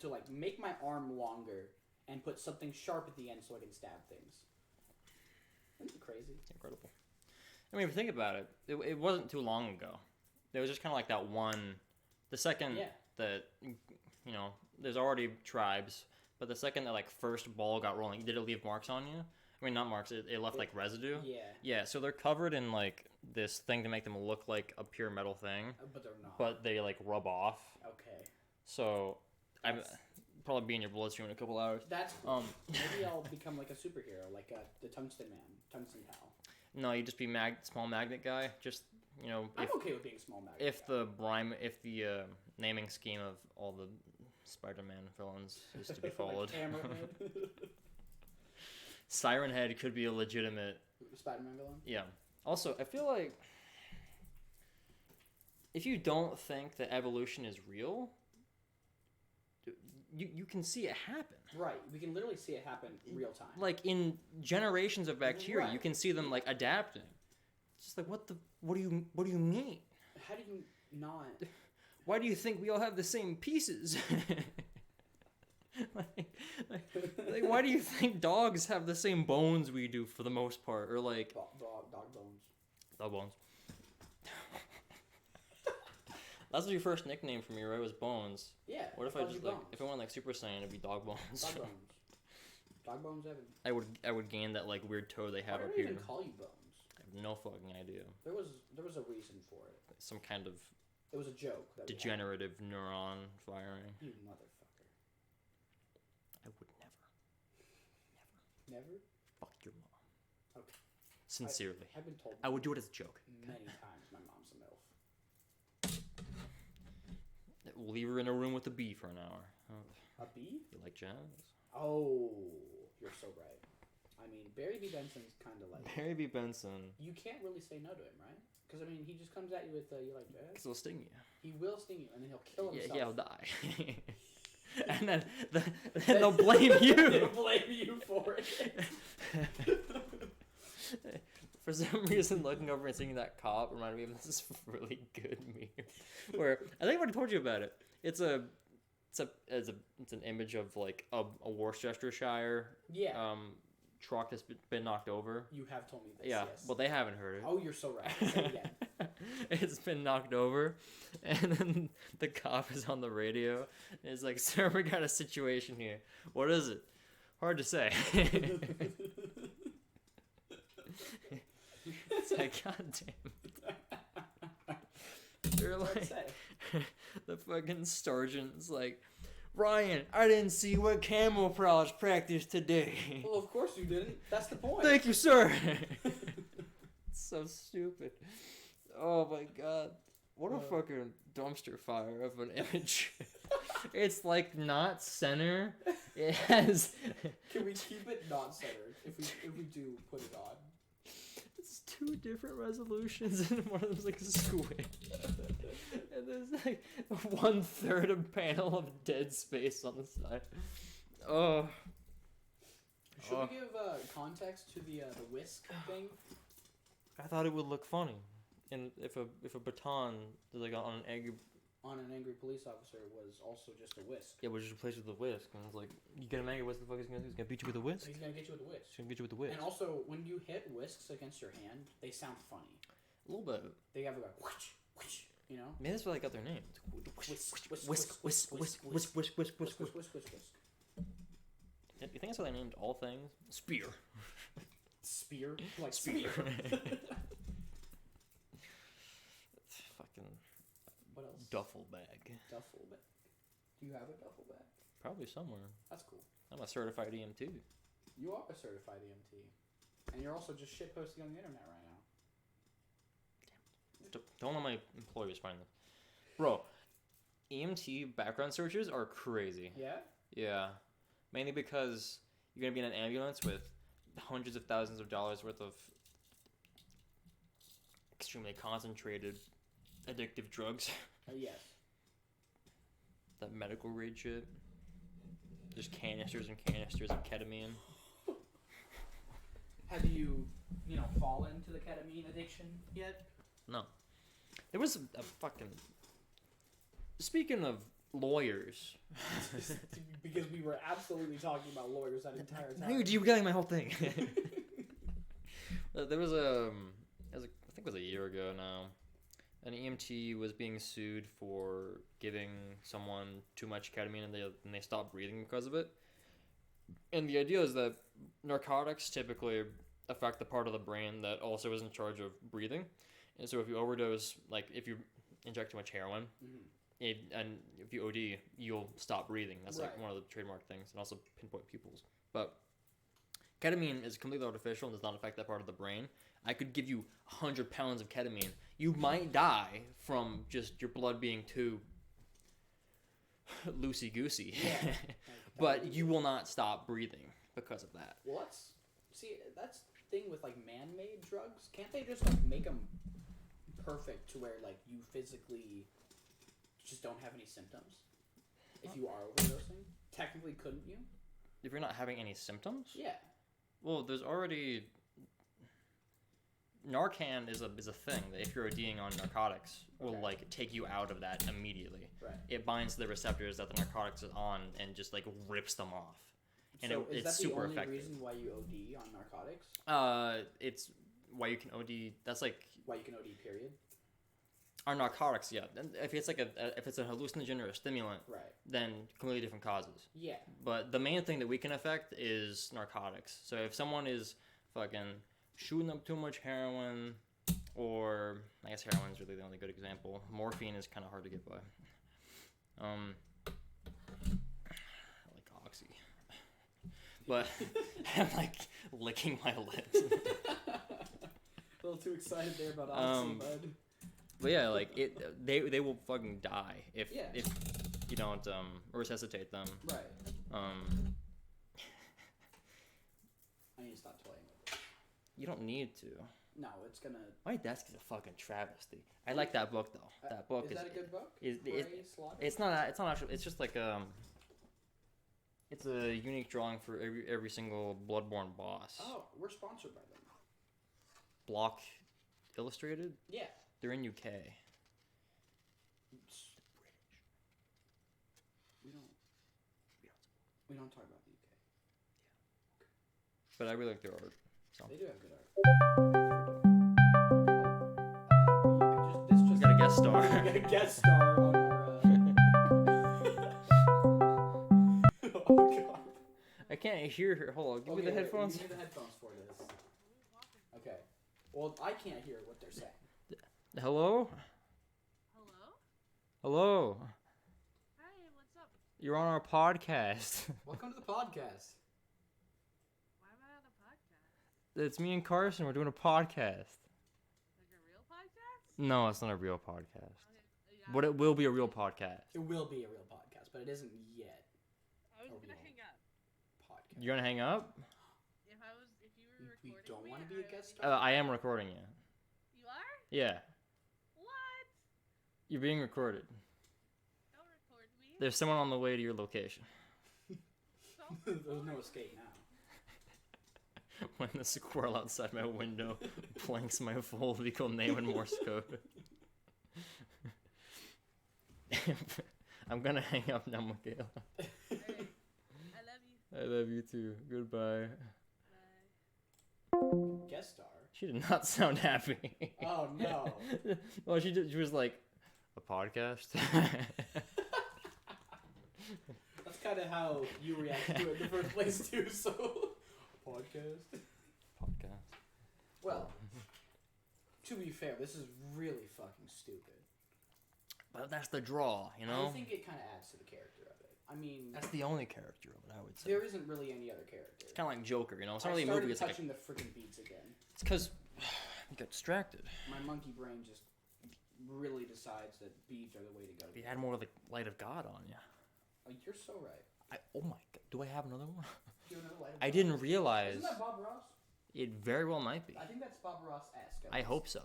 to like, make my arm longer and put something sharp at the end so I can stab things? Isn't it crazy? It's incredible. I mean, if you think about it, it wasn't too long ago. There was just kind of like that one... The second that, you know, there's already tribes, but the second that, like, first ball got rolling, did it leave marks on you? I mean, not marks, it left, like, residue. Yeah. Yeah, so they're covered in, like, this thing to make them look like a pure metal thing. But they're not. But they, like, rub off. Okay. So, I'm probably be in your bloodstream in a couple hours. That's cool. Maybe I'll become, like, a superhero, like the Tungsten Man, Tungsten Pal. No, you just be small magnet guy. Just, you know... I'm okay with being small magnet If guy. the naming scheme of all the Spider-Man villains is to be followed. Like Hammerhead. Siren Head could be a legitimate... Spider-Man villain? Yeah. Also, I feel like... If you don't think that evolution is real... You can see it happen. Right. We can literally see it happen real time. Like, in generations of bacteria, you can see them, like, adapting. It's just like, what do you mean? How do you not... Why do you think we all have the same pieces? like, why do you think dogs have the same bones we do for the most part? Or, like... Dog bones. Dog bones. That's your first nickname for me, right? Was Bones. Yeah. What if I just, like... If I went, like, Super Saiyan, it'd be Dog Bones. Dog bones. Dog bones, Evan. I would gain that, like, weird toe they have Why up do here. they even call you Bones? I have no fucking idea. There was a reason for it. Some kind of It was a joke. That degenerative neuron firing. You motherfucker. I would never. Never? Fuck your mom. Okay. Sincerely. I've been told I would do it as a joke. many times my mom's a MILF. We'll leave her in a room with a bee for an hour. A bee? You like jazz? Oh, you're so right. I mean, Barry B. Benson's kind of like... Barry B. Benson. You can't really say no to him, right? Because, I mean, he just comes at you with, you like jazz? Because he'll sting you. He will sting you, and then he'll kill himself. Yeah, he'll die. And then they'll blame you. They'll blame you for it. For some reason, looking over and seeing that cop reminded me of this really good meme, where I think I've already told you about it. It's an image of like a Worcestershire Yeah. truck that's been knocked over. You have told me this. Yeah, Yes. well, they haven't heard it. Oh, you're so right. Say it again. It's been knocked over, and then the cop is on the radio, and it's like, "Sir, we got a situation here. What is it? Hard to say." It's like, God damn it. They're like, the fucking sergeant's like, "Ryan, I didn't see you at camouflage practice today." Well, of course you didn't. That's the point. Thank you, sir. It's so stupid. Oh my god. What a fucking dumpster fire of an image. It's like not center. It has. Can we keep it not centered if we do put it on? It's 2 different resolutions, and one of them's like a squid. And there's like 1/3 a panel of dead space on the side. Oh. Should we give context to the whisk thing? I thought it would look funny, and if a baton is like on an egg. On an angry police officer was also just a whisk. Yeah, was just replaced with a whisk, and it's like, you get him angry, what the fuck is he gonna do? He's gonna beat you with a whisk? He's gonna get you with a whisk. He's gonna beat you with a whisk. And also, when you hit whisks against your hand, they sound funny. A little bit. They have like whoosh, whoosh, you know? Maybe that's where they got their name. Whisk, Whisk, whisk, whisk, whisk, whisk, whisk, whisk, whisk, whisk. whisk. You think that's how they named all things? Spear. Spear? Like Spear. spear. Fucking What else? duffel bag. Duffel bag. Do you have a duffel bag? Probably somewhere. That's cool. I'm a certified EMT. You are a certified EMT. And you're also just shitposting on the internet right now. Don't let my employers find this. Bro, EMT background searches are crazy. Yeah? Yeah. Mainly because you're going to be in an ambulance with hundreds of thousands of dollars worth of extremely concentrated addictive drugs. Yes. That medical grade shit. Just canisters and canisters of ketamine. Have you, fallen into the ketamine addiction yet? No. There was a fucking... Speaking of lawyers... Because we were absolutely talking about lawyers that entire time. No, you were getting my whole thing. There was I think it was a year ago now. An EMT was being sued for giving someone too much ketamine, and they stopped breathing because of it. And the idea is that narcotics typically affect the part of the brain that also is in charge of breathing. And so if you overdose, like if you inject too much heroin, and if you OD, you'll stop breathing. That's like one of the trademark things, and also pinpoint pupils. But ketamine is completely artificial and does not affect that part of the brain. I could give you 100 pounds of ketamine. You might die from just your blood being too loosey-goosey. Yeah. But you will not stop breathing because of that. Well, that's the thing with like man-made drugs. Can't they just make them perfect to where like you physically just don't have any symptoms if you are overdosing? Technically, couldn't you? If you're not having any symptoms? Yeah. Well, there's already... Narcan is a thing that if you're ODing on narcotics will like take you out of that immediately. Right. It binds to the receptors that the narcotics is on and just like rips them off. And so it's is that super the only effective. reason why you OD on narcotics? It's why you can OD. That's like why you can OD. Period. On narcotics, yeah. If it's like if it's a hallucinogen or a stimulant, right, then completely different causes. Yeah. But the main thing that we can affect is narcotics. So if someone is fucking shooting up too much heroin, or I guess heroin is really the only good example. Morphine is kind of hard to get by. I like oxy, but I'm like licking my lips. A little too excited there about oxy, bud. But yeah, like they will fucking die if Yeah. if you don't resuscitate them. Right. I need to stop toying with this. You don't need to. No, it's gonna. My desk is a fucking travesty. I like that book though. That book is that a good book? It's not actually. It's just like it's a unique drawing for every single Bloodborne boss. Oh, we're sponsored by them. Block Illustrated. Yeah. They're in UK. It's British. We don't talk about the UK. But I really like their art. So. They do have good art. We got a guest star. We got a guest star on our. Oh god. I can't hear her. Hold on. Give me the headphones. Give me the headphones for this. Okay. Well, I can't hear what they're saying. Hello? Hello? Hello. Hi, what's up? You're on our podcast. Welcome to the podcast. Why am I on a podcast? It's me and Carson. We're doing a podcast. Like a real podcast? No, it's not a real podcast. Okay, yeah, But it will be a real podcast. It will be a real podcast, but it isn't yet I was a gonna real hang up. podcast. You're gonna hang up? If you were We recording don't me, want to be a guest I star. am recording you. You are? Yeah. What? You're being recorded. Don't record me. There's someone on the way to your location. Don't There's no record escape me. now. When the squirrel outside my window planks my full legal name in Morse code. I'm gonna hang up now, Michaela. Alright. I love you. I love you too. Goodbye. Bye. Guest star. She did not sound happy. Oh no. Well, she was like, a podcast? That's kind of how you react to it in the first place too. So, podcast. Podcast. Well, to be fair, this is really fucking stupid. But that's the draw, you I know? think it kind of adds to the character of it. I mean, That's the only character of it, I would say. there isn't really any other character. It's kind of like Joker, you know? It's not I really a started movie, it's like touching the freaking beats again. it's because you got distracted. My monkey brain just really decides that beads are the way to go. You had more of the light of God on you. Oh, you're so right. Oh my god, do I have another one? Do you know Light of I God? didn't realize. Isn't that Bob Ross? It very well might be. I think that's Bob Ross-esque. I hope so.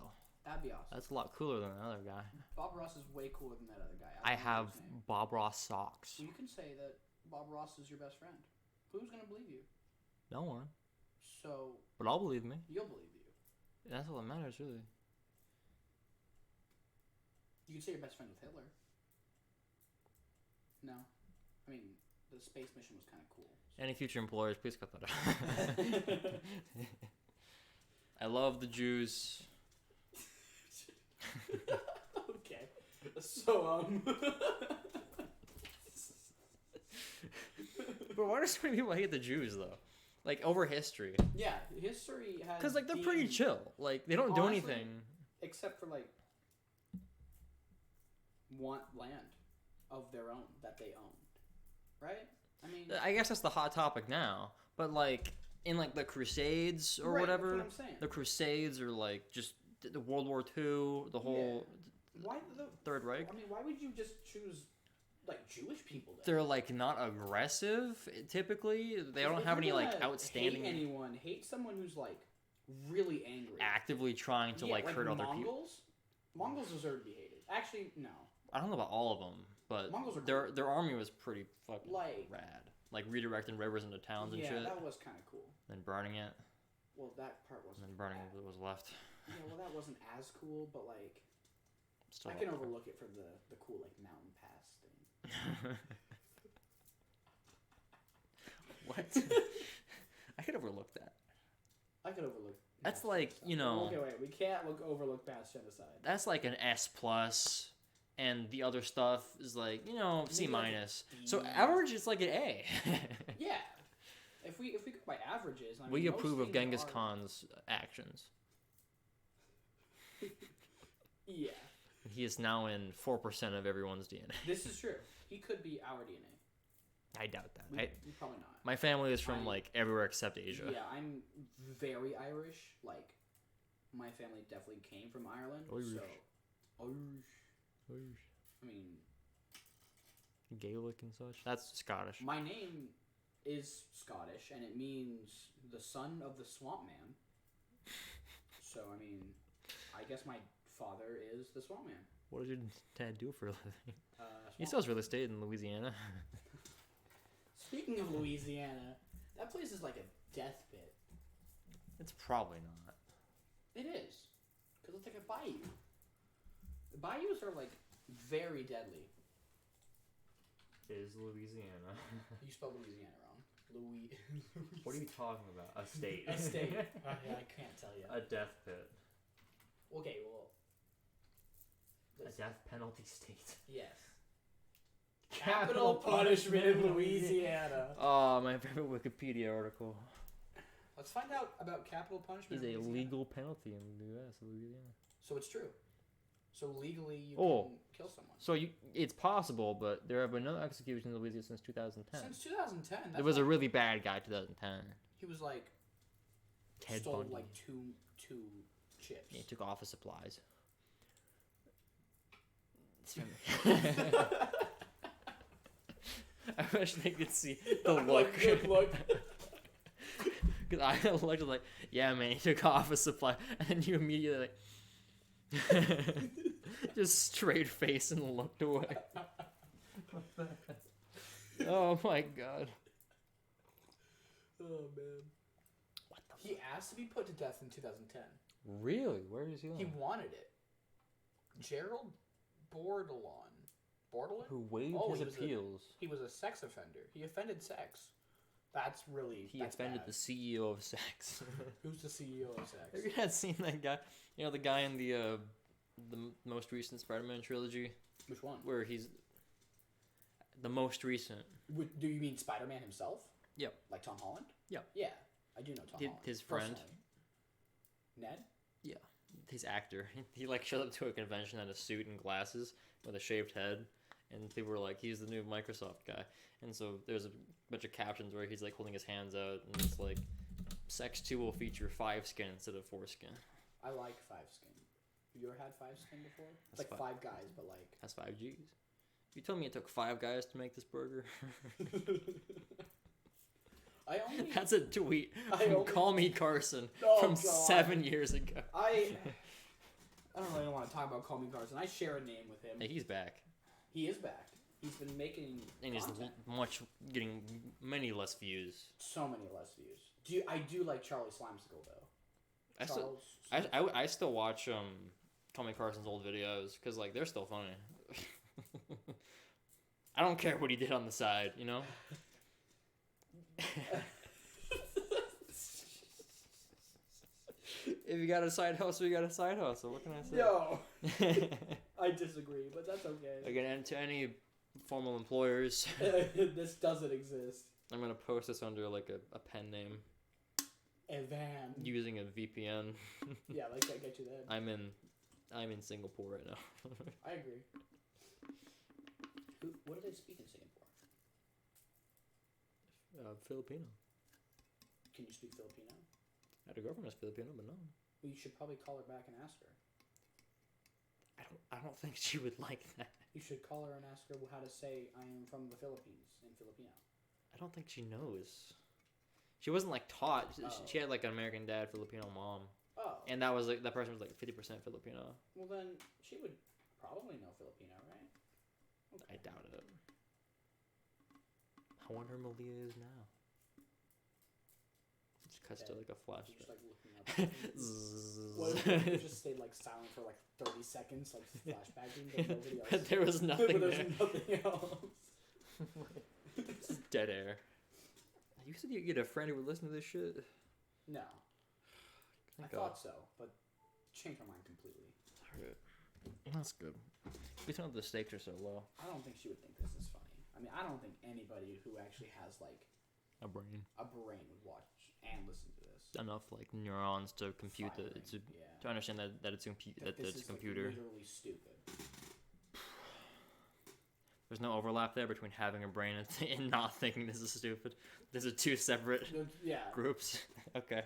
That'd be awesome. That's a lot cooler than the other guy. Bob Ross is way cooler than that other guy. I don't know have his name. Bob Ross socks. Well, you can say that Bob Ross is your best friend. Who's gonna believe you? No one. So But I'll believe me. you'll believe you. That's all that matters, really. You can say you're best friend with Hitler. No, I mean the space mission was kind of cool. Any future employers, please cut that out. I love the Jews. Okay, so But why do so many people hate the Jews, though? Like, over history. yeah, history has Because, like, they're pretty deemed- chill. Like, they don't do Honestly, anything. except for like want land of their own that they owned, right? I mean, I guess that's the hot topic now. But, like, in, like, the Crusades or right, whatever, That's what I'm saying. the Crusades or, like, just the World War II, the whole Why the Third Reich. I mean, why would you just choose like Jewish people? Then? They're, like, not aggressive, typically. They don't If have you're any, like, gonna outstanding... Hate anyone? Hate someone who's like really angry, actively trying to, Yeah, like, hurt other people. Mongols. Mongols deserve to be hated. Actually, no. I don't know about all of them, but Mongols are their army was pretty fucking Like- rad. Like redirecting rivers into towns and Yeah, shit, that was kind of cool. then burning it, Well, that part and wasn't. then burning bad. what was left. Yeah, well, that wasn't as cool, but like Still I can up there. overlook it for the cool like mountain pass thing. What? I could overlook that. I could overlook. That's past like, genocide. you know- Okay, wait. We can't overlook past genocide. That's like an S plus, and the other stuff is like, you know, C Maybe like a minus. So D. average is like an A. Yeah. If we go by averages, I mean, We most approve of things Genghis are- Khan's actions. Yeah, He is now in 4% of everyone's DNA. this is true. He could be our DNA. I doubt that. Probably not. My family is from I- like everywhere except Asia. Yeah, I'm very Irish. Like, my family definitely came from Ireland. Irish. So, Irish. I mean, Gaelic and such. That's Scottish. my name is Scottish, and it means the son of the swamp man. So, I mean, I guess my father is the swamp man. What did your dad do for a living? He Swamp- still has real estate in Louisiana. Speaking of Louisiana, that place is like a death pit. It's probably not. It is. Because it's like a bayou. The bayous are like very deadly. Is Louisiana. You spelled Louisiana wrong. Louis. What are you talking about? A state. A state. I can't tell you. A death pit. Okay, well. A death penalty state. Yes. Capital punishment in Louisiana. Oh, my favorite Wikipedia article. Let's find out about capital punishment. Is in a Louisiana. legal penalty in the U.S. Louisiana. So it's true. So legally you Oh. can kill someone. So it's possible, but there have been no executions in Louisiana since 2010. Since 2010. There was a really bad guy 2010. He was like Ted stole Bundy. like two chips. Yeah, he took office supplies. I wish they could see the look. Good look. Because I looked like, yeah, man, he took office supply, and then you immediately like, just straight face and looked away. Oh my god. Oh man. What the? He asked to be put to death in 2010. Really? Where is he? He wanted it. Gerald Bordelon. Bordelon? Who waived Oh, his he was a- appeals? He was a sex offender. He offended sex. That's really. He that's offended bad. the CEO of sex. Who's the CEO of sex? Have you guys seen that guy? You know the guy in the most recent Spider-Man trilogy, Which one? where he's the most recent. Do you mean Spider-Man himself? Yep. Like Tom Holland? Yep. Yeah, I do know Tom Holland. His friend. personally. Ned? His actor. He like showed up to a convention in a suit and glasses with a shaved head, and people were like, "He's the new Microsoft guy." And so there's a bunch of captions where he's like holding his hands out, and it's like, "Sex 2 will feature 5 skin instead of 4 skin." I like Five Skin. You ever had Five Skin before? It's That's like fi- 5 guys, but like. That's 5 G's. You told me it took 5 guys to make this burger. I only. That's a tweet I from only- Call Me Carson Oh, from God. 7 years ago. I don't really want to talk about Call Me Carson. I share a name with him. Hey, he's back, He is back. He's been making and he's content. getting many less views. So many less views. I do like Charlie Slimesicle though. I still, Charles. I still watch Call Me Carson's old videos because like they're still funny. I don't care what he did on the side, you know. If you got a side hustle, you got a side hustle. What can I say? No, I disagree, but that's okay. Again, and to any formal employers, This doesn't exist. I'm gonna post this under like a pen name Evan. using a VPN. Yeah, like that get you there. I'm in Singapore right now. I agree. What do they speak in Singapore? Filipino. Can you speak Filipino? I had a girlfriend that's Filipino, but no. Well, you should probably call her back and ask her. I don't think she would like that. You should call her and ask her how to say "I am from the Philippines" in Filipino. I don't think she knows. She wasn't like taught. She had like an American dad, Filipino mom, Oh. and that was like that person was like 50% Filipino. Well, then she would probably know Filipino, right? I doubt it. I wonder where Malia is now. Just cuts to Okay. like a Just flashback. like looking up. What if you just stayed like silent for like 30 seconds, like flashbacking, but nobody else. But there was but nothing there's there. nothing else. Just dead air. You said you get a friend who would listen to this shit. No, I Thank God. thought so, but changed my mind completely. Alright. That's good. We know the stakes are so low. I don't think she would think this is funny. I mean, I don't think anybody who actually has like A brain. a brain would watch and listen to this. Enough like neurons to compute that Firing, it's a, yeah. to understand that it's that This it's a is, like, computer. literally stupid. There's no overlap there between having a brain and not thinking this is stupid. These are two separate Yeah, groups. Okay.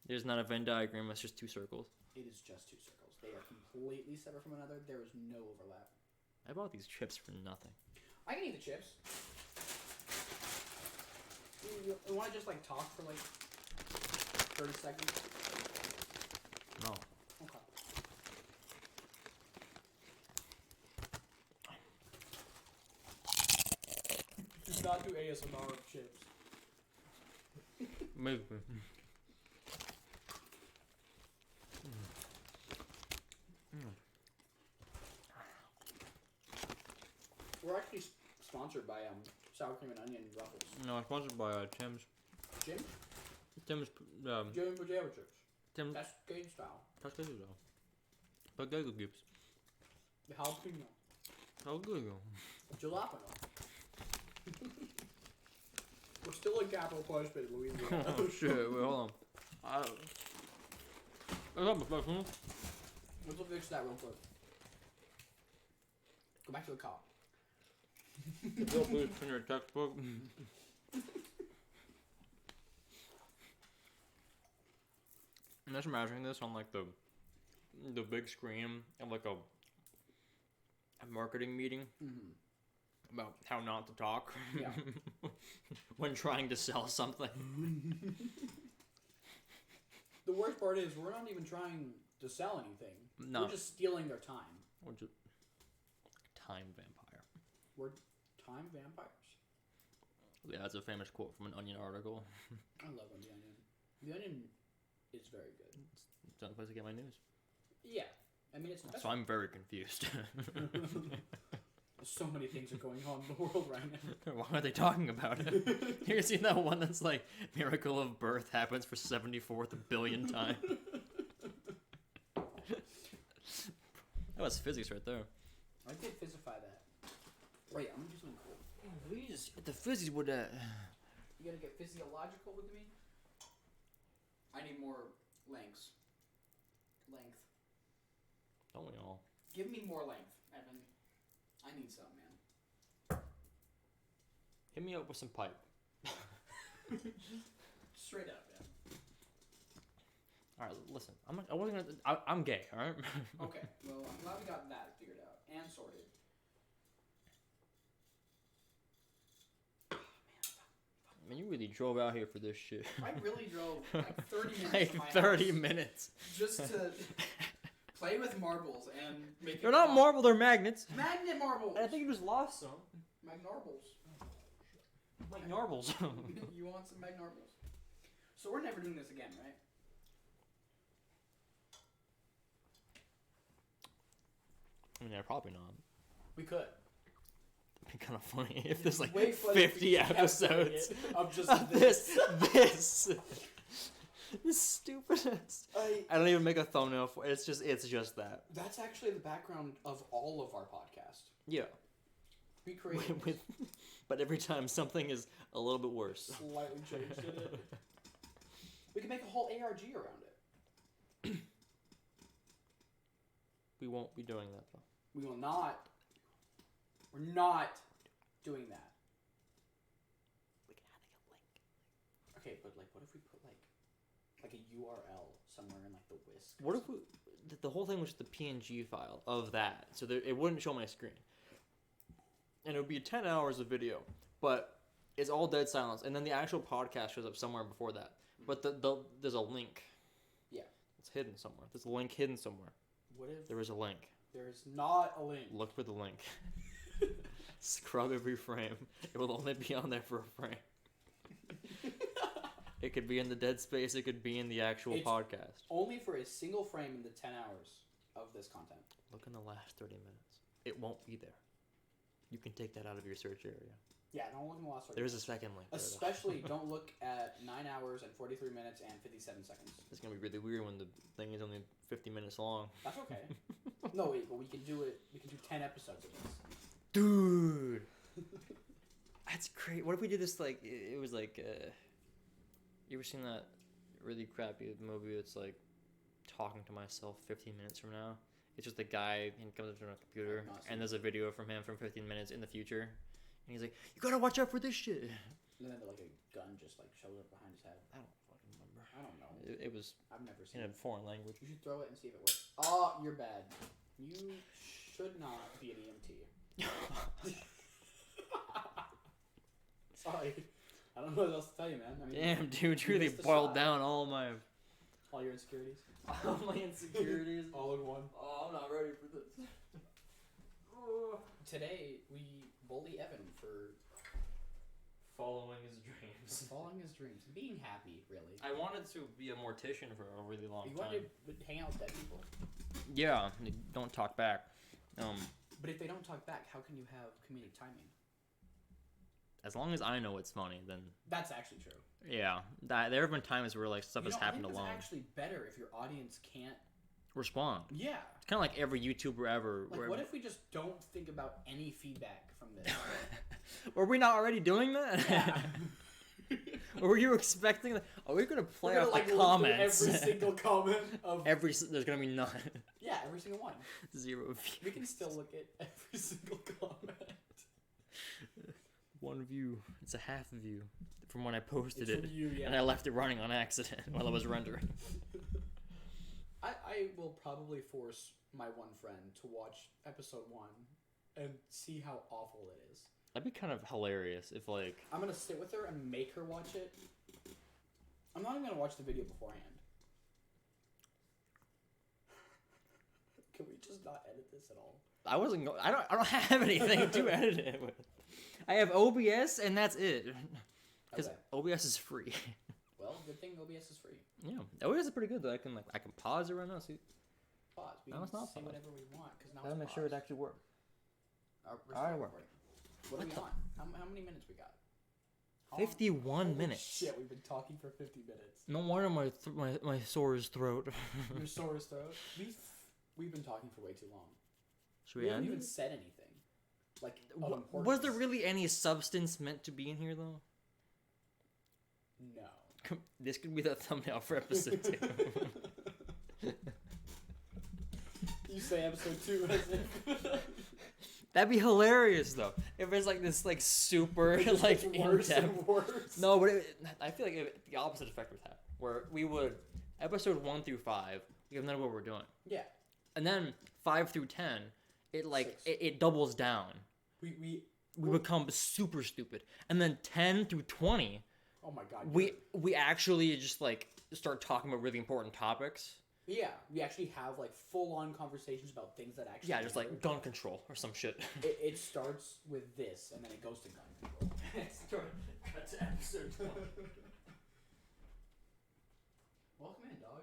There's not a Venn diagram. It's just two circles. it is just two circles. They are completely separate from another. There is no overlap. I bought these chips for nothing. I can eat the chips. You want to just like talk for like 30 seconds? No. Okay. Do not do ASMR of chips. Maybe. We're actually sponsored by sour cream and onion ruffles. No, it's sponsored by Tim's. Jim? Tim's. Jim potato chips. Tim's. Cascade style. Cascade style. Potato chips. The jalapeno. How good you? Jalapeno. We're still in capital punishment, Louisiana. Oh shit! Wait, hold on. What's up, professional? Let's fix that real quick. Go back to the cop. Go please in your textbook. I'm just imagining this on like the big screen of like a marketing meeting about how not to talk Yeah. when trying to sell something. The worst part is we're not even trying to sell anything. No. We're just stealing their time. Or just time vampire. We're time vampires. Yeah, that's a famous quote from an Onion article. I love The Onion. The Onion is very good. It's the only place to get my news. Yeah. I mean, it's the best. So I'm very confused. So many things are going on in the world right now. Why are they talking about it? You ever seen that one that's like miracle of birth happens for 74th billion time? That was physics right there. I did physify that. Wait, I'm gonna do something cool. Please, the physics would You gotta get physiological with me? I need more length. Don't we all? Give me more length, Evan. I need some, man. Hit me up with some pipe. Straight up, man. All right, listen. I wasn't gonna. I'm gay. All right. Okay, well, I'm glad we got that figured out and sorted. I mean, you really drove out here for this shit. I really drove like 30 minutes Like from my 30 house minminutes. just to play with marbles and make They're not fun. marble. They're magnets. Magnet marbles. I think you just lost some. Magnorbles. Like marbles. You want some Magnorbles? So we're never doing this again, right? I mean, yeah, probably not. We could. It'd be kind of funny if there's like Way funny if we 50 kept doing episodes it of just of this stupidest. I don't even make a thumbnail for it. It's just that. That's actually the background of all of our podcasts. Yeah. We create But every time something is a little bit worse. slightly changed in it. We can make a whole ARG around it. We won't be doing that though. We will not. We're not doing that. We can add like a link. Okay, but like, what if we put like a URL somewhere in like the Whisks? What if the whole thing was just the PNG file of that, so it wouldn't show my screen, and it would be 10 hours of video, but it's all dead silence, and then the actual podcast shows up somewhere before that. But there's a link. Yeah. It's hidden somewhere. There's a link hidden somewhere. What if There is a link. there's not a link? Look for the link. Scrub every frame. It will only be on there for a frame. It could be in the dead space. It could be in the actual It's- podcast. Only for a single frame in the 10 hours of this content. Look in the last 30 minutes. It won't be there. You can take that out of your search area. Yeah, don't look in the last 30 There's a minutes. second link there, though. Especially don't look at 9 hours and 43 minutes and 57 seconds. It's going to be really weird when the thing is only 50 minutes long. That's okay. No, wait, but we can do it. We can do 10 episodes of this. Dude! That's great. What if we did this like, it was like, you ever seen that really crappy movie that's like talking to myself 15 minutes from now? It's just a guy, he comes up to a computer, I've not seen and there's a video from him from 15 minutes in the future. And he's like, you gotta watch out for this shit. And then like a gun just like shows up behind his head. I don't fucking remember. I don't know. It was I've never seen in a it. foreign language. You should throw it and see if it works. Oh, you're bad. You should not be an EMT. Sorry. I don't know what else to tell you, man. I mean, Damn, dude, you you really missed the boiled shot. down all my insecurities. all my insecurities. All in one. Oh, I'm not ready for this. Today we bully Evan for Following his dreams. following his dreams, being happy. Really. I wanted to be a mortician for a really long You time. wanted to hang out with dead people. Yeah, don't talk back. But if they don't talk back, how can you have comedic timing? As long as I know it's funny, then That's actually true. yeah. There have been times where like stuff has happened I think alone. it's actually better if your audience can't. Respond. Yeah. It's kind of like every YouTuber ever. Like, what if we just don't think about any feedback from this? Were we not already doing that? Yeah. Or were you expecting that? Are we gonna play We're off gonna, the look through comments? every single comment of. There's gonna be none. Yeah, every single one. 0 views. We can still look at every single comment. 1 view. It's a half view from when I posted It's it, from you, yeah. and I left it running on accident while I was rendering. I will probably force my one friend to watch episode 1 and see how awful it is. That'd be kind of hilarious if like. I'm gonna sit with her and make her watch it. I'm not even gonna watch the video beforehand. Can we just not edit this at all? I wasn't going. I don't have anything to edit it with. I have OBS and that's it. Because Okay. OBS is free. Well, good thing OBS is free. Yeah, OBS is pretty good though. I can pause it right now. See, Pause. We No, can it's not say paused. whatever we want because now gotta it's make sure it paused. actually works. We're Alright, still work. recording. What are we on? How many minutes we got? How long? 51 Holy minutes. Shit, we've been talking for 50 minutes. No wonder my sore's throat. Your sore's throat. We've been talking for way too long. Should We we haven't end even it? said anything. Like, of importance. Was there really any substance meant to be in here though? No. This could be the thumbnail for episode 2. You say episode 2 as if... That'd be hilarious though. If it's like this like super It just like gets in worse depth. and worse. No, but I feel like the opposite effect would happen. Where we would episode 1 through 5, we have none of what we're doing, Yeah. and then 5 through 10, it like 6. it doubles down. We We become super stupid, and then 10 through 20, oh my god. we actually just like start talking about really important topics. Yeah, we actually have like full-on conversations about things that actually Yeah, just matter. like gun control or some shit. It starts with this, and then it goes to gun control. Cut to episode 20. Welcome in, dog.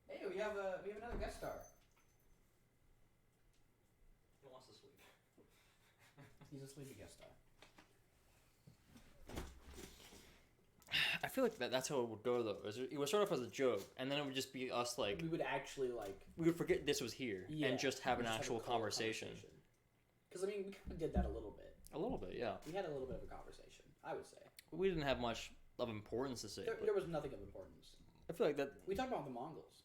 Hey, we have another guest star. He wants to sleep. He's a sleepy guest star. I feel like that's how it would go though. It would start off as a joke, and then it would just be us like We would actually like we would forget this was here and just have an just actual a cold conversation. Because I mean, we kind of did that a little bit. A little bit, yeah. We had a little bit of a conversation, I would say. We didn't have much of importance to say. There, but there was nothing of importance. I feel like that. We talked about the Mongols,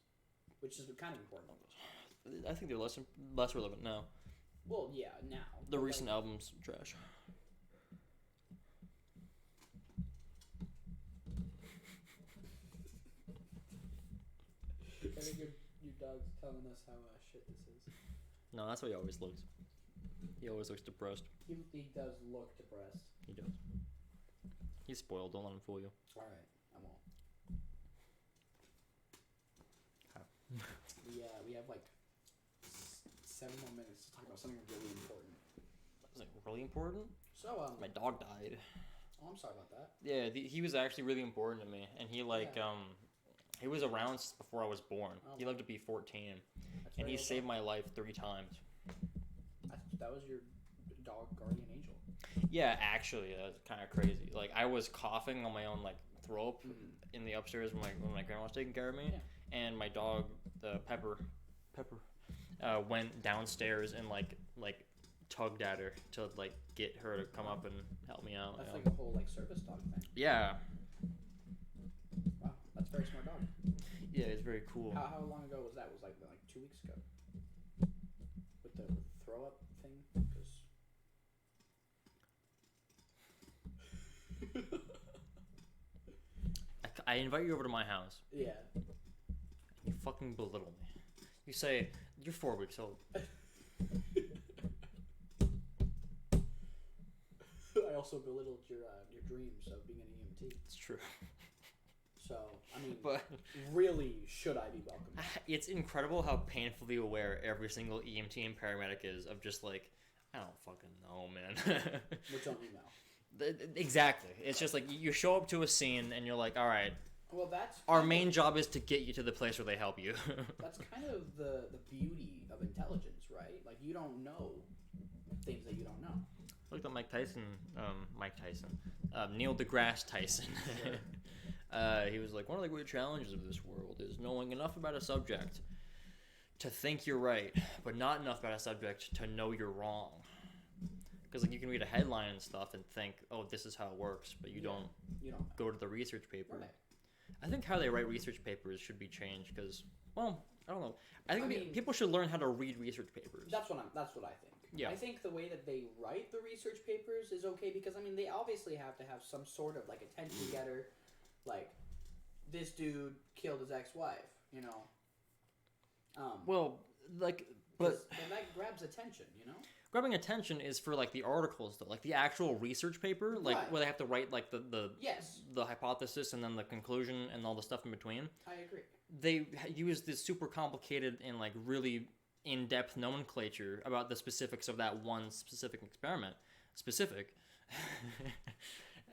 which is kind of important. I think they're less relevant now. Well, yeah, now. The but, recent like, albums trash. I think your dog's telling us how shit this is. No, that's how he always looks. He always looks depressed. He does look depressed. He does. He's spoiled. Don't let him fool you. All right, I won't. We have like 7 more minutes to talk about something really important. Is it really important? So My dog died. oh, I'm sorry about that. Yeah, he was actually really important to me, and he he was around since before I was born. Oh. He lived to be 14, That's and very he well saved my life 3 times. that was your dog guardian angel. Yeah, actually, that's kind of crazy. Like I was coughing on my own like throw up in the upstairs when my grandma was taking care of me, and my dog, the Pepper, went downstairs and like tugged at her to like get her to come up and help me out. That's you like know? a whole like service dog thing. Yeah, Wow, that's a very smart dog. yeah, it's very cool. How long ago was that? Was like 2 weeks ago. With the throw up thing, because. I invite you over to my house. Yeah. You fucking belittle me. You say you're 4 weeks old. I also belittled your dreams of being an EMT. It's true. So I mean, But really, should I be welcomed? it's incredible how painfully aware every single EMT and paramedic is of just like, I don't fucking know, man. Which don't you know? Exactly. It's just like you show up to a scene and you're like, all right, Well, that's Our kind main of, job is to get you to the place where they help you. that's kind of the beauty of intelligence, right? Like, you don't know things that you don't know. Look at Neil deGrasse Tyson. He was like, one of the great challenges of this world is knowing enough about a subject to think you're right, but not enough about a subject to know you're wrong. Because like you can read a headline and stuff and think, oh, this is how it works, but you don't go to the research paper. Right. I think how they write research papers should be changed because, well, I don't know. I mean, people should learn how to read research papers. That's what I think. Yeah. I think the way that they write the research papers is okay because, I mean, they obviously have to have some sort of, like, attention getter. Like, this dude killed his ex-wife, you know? Well, like, but... And that grabs attention, you know? Grabbing attention is for, like, the articles, though. Like, the actual research paper, like, Right. where they have to write, like, Yes. the hypothesis and then the conclusion and all the stuff in between. I agree. They use this super complicated and, like, really in-depth nomenclature about the specifics of that one specific experiment.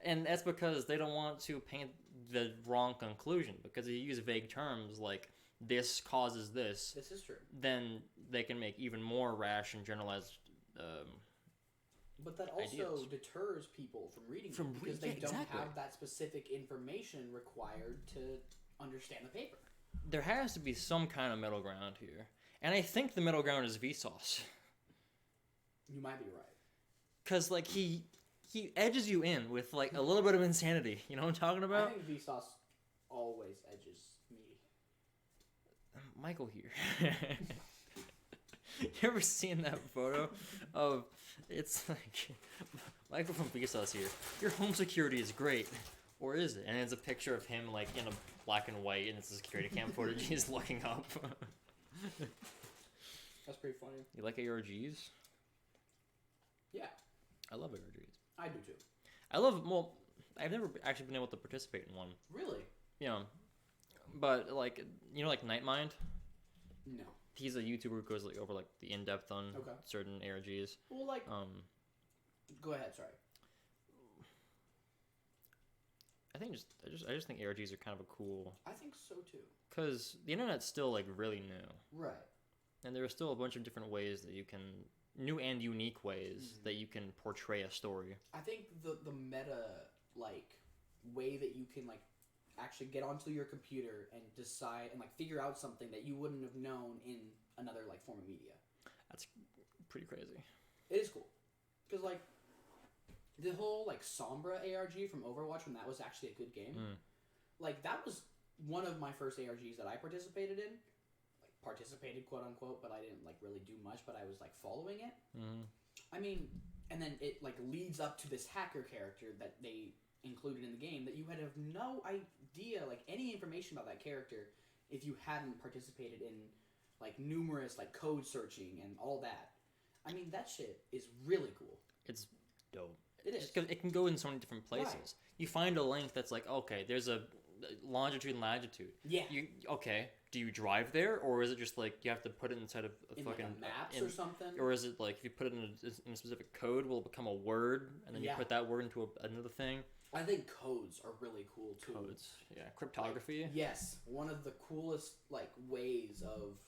And that's because they don't want to paint the wrong conclusion. Because if you use vague terms like, this causes this... This is true. Then they can make even more rash and generalized... But that also ideas. deters people from reading From it because re- they yeah, don't exactly. have that specific information required to understand the paper. There has to be some kind of middle ground here. And I think the middle ground is Vsauce. You might be right. Because, like, he edges you in with, like, a little bit of insanity. You know what I'm talking I about? think Vsauce always edges me. Michael here. You ever seen that photo of... It's like... Michael from Vsauce here. Your home security is great. Or is it? And it's a picture of him, like, in a black and white, and it's a security cam footage. He's looking up. That's pretty funny. You like ARGs? Yeah, I love ARGs. I do too. I love... Well, I've never actually been able to participate in one. Really? You know, but, like, you know, like, Nightmind? No. He's a YouTuber who goes, like, over, like, the in-depth on Okay. certain ARGs. Well, like, go ahead. Sorry. I just think ARGs are kind of a cool... I think so too. Because the internet's still, like, really new. Right. And there are still a bunch of different ways that you can... New and unique ways that you can portray a story. I think the meta, like, way that you can, like, actually get onto your computer and decide and, like, figure out something that you wouldn't have known in another, like, form of media. That's pretty crazy. It is cool. Because, like, the whole, like, Sombra ARG from Overwatch, when that was actually a good game, like, that was one of my first ARGs that I participated in. Like, participated, quote-unquote, but I didn't, like, really do much, but I was, like, following it. I mean, and then it, like, leads up to this hacker character that they included in the game that you had have no idea, like, any information about that character if you hadn't participated in, like, numerous, like, code searching and all that. I mean, that shit is really cool. It's dope. It is. Just 'cause it can go in so many different places. Right. You find a link that's like, okay, there's a longitude and latitude. Yeah. Okay, do you drive there, or is it just like you have to put it inside of a In, fucking like, maps or something. or is it like if you put it in a specific code, will it become a word, and then you Yeah. put that word into another thing? I think codes are really cool too. Codes, yeah, cryptography. Yes, one of the coolest, like, ways of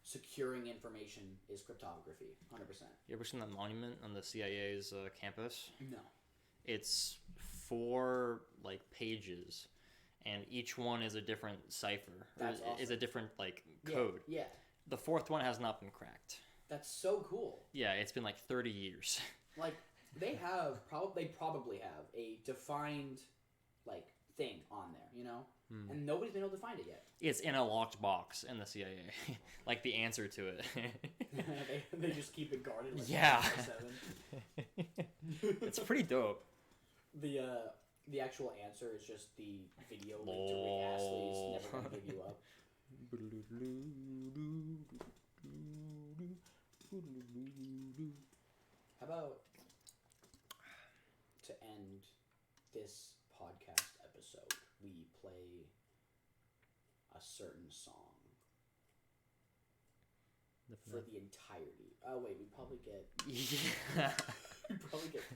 securing information is cryptography. 100%. You ever seen that monument on the CIA's campus? No. It's 4 like pages, and each one is a different cipher. That's Is awesome. a different like Yeah, code. Yeah. The 4th one has not been cracked. That's so cool. Yeah, it's been like 30 years. Like, they probably have a defined, like, thing on there, you know? And nobody's been able to find it yet. It's in a locked box in the CIA, like the answer to it. they just keep it guarded. Like, Yeah. 24/7. It's pretty dope. The actual answer is just the video link to Rick Astley's Never Gonna Give You Up. How about, to end this podcast episode, we play a certain song for the entirety. Oh wait, we probably get Yeah.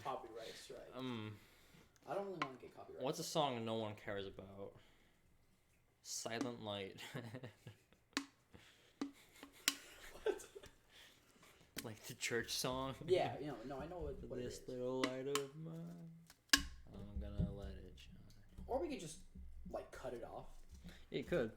copyright strike. I don't really want to get copyright. What's a song no one cares about? Silent light. What? Like the church song. Yeah, you know, no, I know what it This is. little light of mine, I'm gonna let it shine. Or we could just like cut it off. It could.